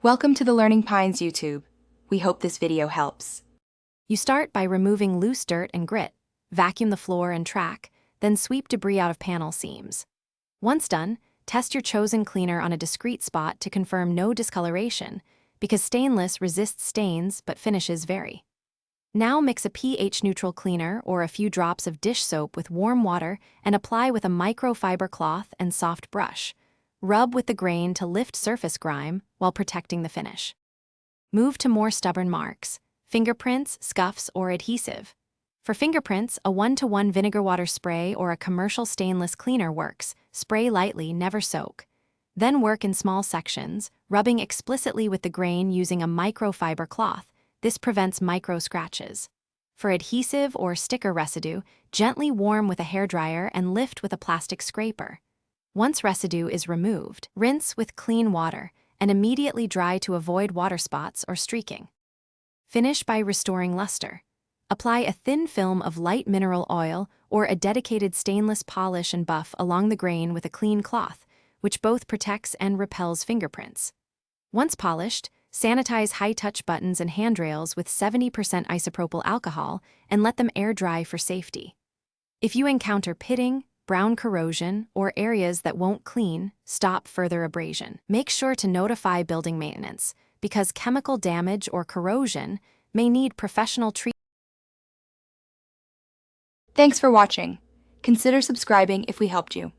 Welcome to the Learning Pines YouTube. We hope this video helps. You start by removing loose dirt and grit, vacuum the floor and track, then sweep debris out of panel seams. Once done, test your chosen cleaner on a discrete spot to confirm no discoloration, because stainless resists stains but finishes vary. Now mix a pH-neutral cleaner or a few drops of dish soap with warm water and apply with a microfiber cloth and soft brush. Rub with the grain to lift surface grime while protecting the finish. Move to more stubborn marks, fingerprints, scuffs, or adhesive. For fingerprints, a 1-to-1 vinegar water spray or a commercial stainless cleaner works. Spray lightly, never soak. Then work in small sections, rubbing explicitly with the grain using a microfiber cloth. This prevents micro scratches. For adhesive or sticker residue, gently warm with a hairdryer and lift with a plastic scraper. Once residue is removed, rinse with clean water and immediately dry to avoid water spots or streaking. Finish by restoring luster. Apply a thin film of light mineral oil or a dedicated stainless polish and buff along the grain with a clean cloth, which both protects and repels fingerprints. Once polished, sanitize high-touch buttons and handrails with 70% isopropyl alcohol and let them air dry for safety. If you encounter pitting, brown corrosion, or areas that won't clean, stop further abrasion. Make sure to notify building maintenance, because chemical damage or corrosion may need professional treatment. Thanks for watching. Consider subscribing if we helped you.